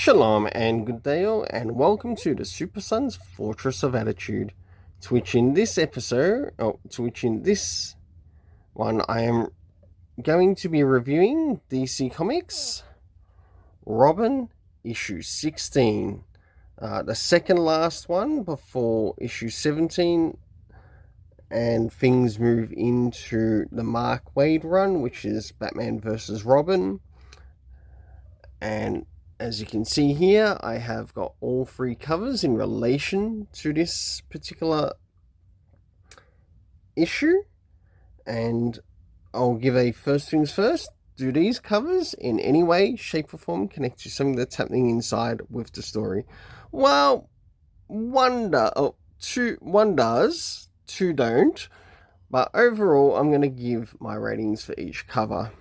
Shalom and good day all, and welcome to the Super Sons Fortress of Attitude. To which in this one, I am going to be reviewing DC Comics Robin issue 16, the second last one before issue 17, and things move into the Mark Waid run, which is Batman vs. Robin. And as you can see here, I have got all three covers in relation to this particular issue. And I'll give a first things first. Do these covers in any way, shape, or form connect to something that's happening inside with the story? Well, one does, two don't. But overall, I'm going to give my ratings for each cover.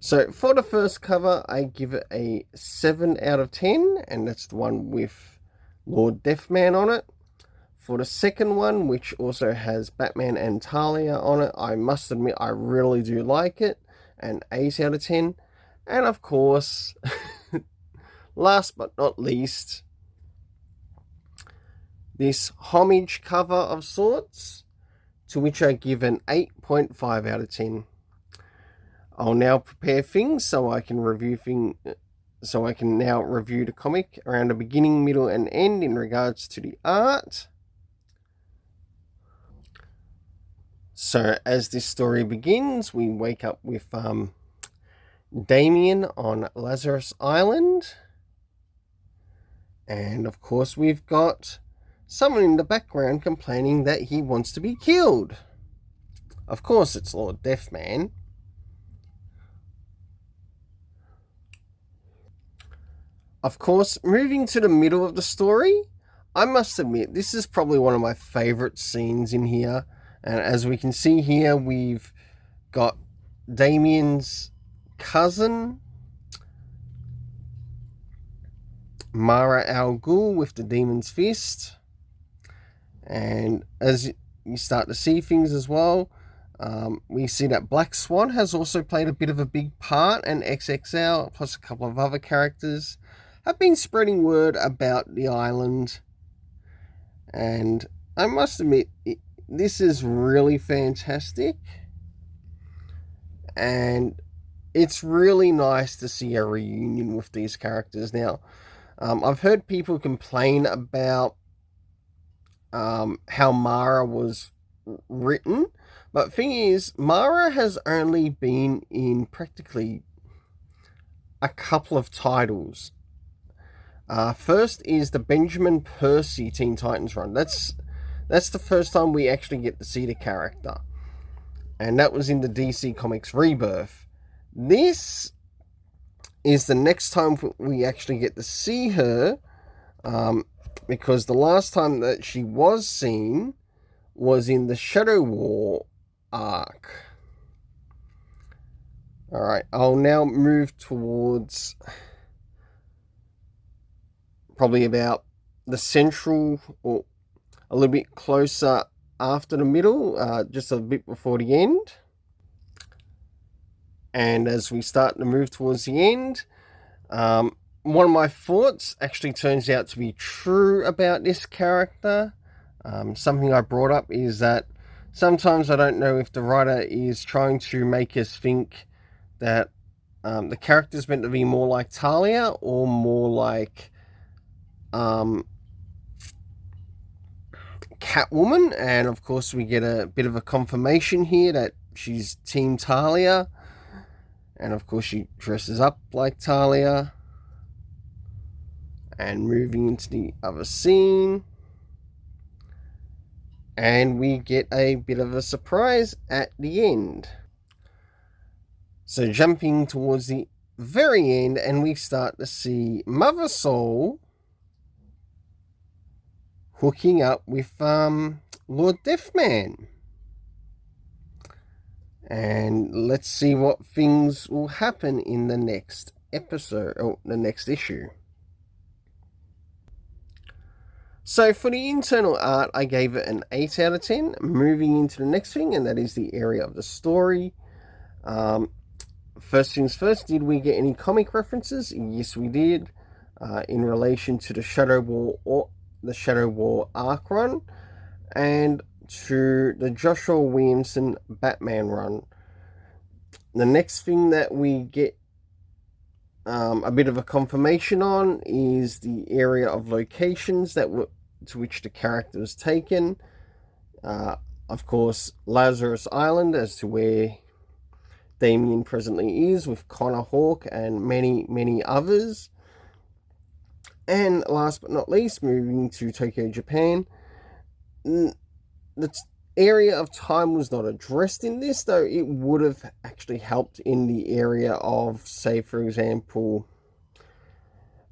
So for the first cover, I give it a 7 out of 10, and that's the one with Lord Deathman on it. For the second one, which also has Batman and Talia on it, I must admit I really do like it, and 8 out of 10. And of course, last but not least, this homage cover of sorts, to which I give an 8.5 out of 10. I'll now prepare things so I can now review the comic around the beginning, middle, and end in regards to the art. So as this story begins, we wake up with Damien on Lazarus Island. And of course we've got someone in the background complaining that he wants to be killed. Of course it's Lord Deathman. Of course, moving to the middle of the story, I must admit, this is probably one of my favourite scenes in here. And as we can see here, we've got Damien's cousin, Mara Al Ghul with the Demon's Fist. And as you start to see things as well, we see that Black Swan has also played a bit of a big part, and XXL, plus a couple of other characters, have been spreading word about the island. And I must admit, this is really fantastic. And it's really nice to see a reunion with these characters. Now, I've heard people complain about how Mara was written. But the thing is, Mara has only been in practically a couple of titles. First is the Benjamin Percy Teen Titans run. That's the first time we actually get to see the character. And that was in the DC Comics Rebirth. This is the next time we actually get to see her, because the last time that she was seen was in the Shadow War arc. Alright, I'll now move towards probably about the central, or a little bit closer after the middle, just a bit before the end. And as we start to move towards the end, one of my thoughts actually turns out to be true about this character. Something I brought up is that sometimes I don't know if the writer is trying to make us think that the character's meant to be more like Talia or more like Catwoman. And of course we get a bit of a confirmation here that she's Team Talia. And of course she dresses up like Talia. And moving into the other scene, and we get a bit of a surprise at the end. So jumping towards the very end, and we start to see Mother Soul hooking up with Lord Deathman. And let's see what things will happen in the next episode, or the next issue. So for the internal art, I gave it an 8 out of 10. Moving into the next thing, and that is the area of the story. First things first, did we get any comic references? Yes, we did. in relation to the Shadow War arc run, and to the Joshua Williamson Batman run. The next thing that we get a bit of a confirmation on is the area of locations to which the character was taken. Of course, Lazarus Island as to where Damian presently is, with Connor Hawke and many others. And last but not least, moving to Tokyo, Japan, the area of time was not addressed in this, though it would have actually helped in the area of, say, for example,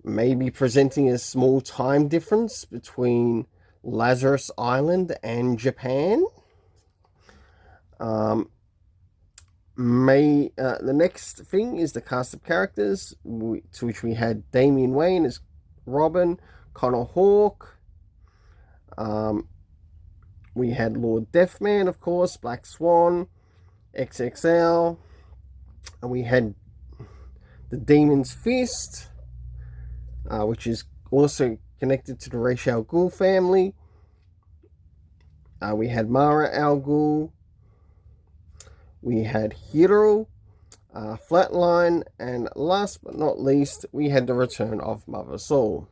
maybe presenting a small time difference between Lazarus Island and Japan. The next thing is the cast of characters, to which we had Damian Wayne as Robin, Connor Hawke. We had Lord Deathman, of course, Black Swan, XXL, and we had the Demon's Fist, which is also connected to the Ra's al Ghul family. We had Mara al Ghul. We had Hiro, Flatline, and last but not least, we had the return of Mother Soul.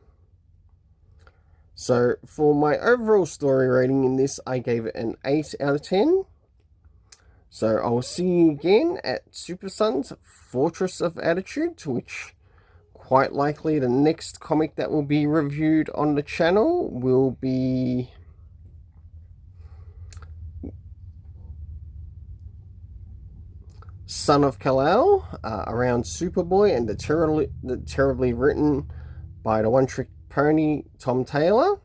So for my overall story rating in this, I gave it an 8 out of 10. So I'll see you again at Super Sun's Fortress of Attitude, to which quite likely the next comic that will be reviewed on the channel will be Son of Kal-El, around Superboy, and the terribly written by the one-trick pony Tom Taylor.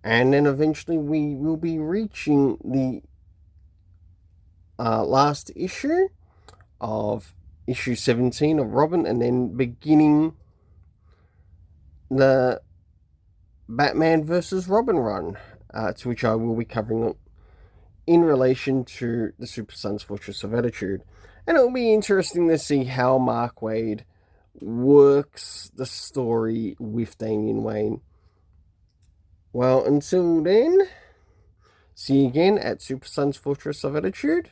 And then eventually we will be reaching the last issue of issue 17 of Robin, and then beginning the Batman vs. Robin run, to which I will be covering in relation to the Super Sons Fortress of Attitude. And it will be interesting to see how Mark Waid works the story with Damian Wayne. Well, until then, see you again at Super Sons Fortress of Attitude.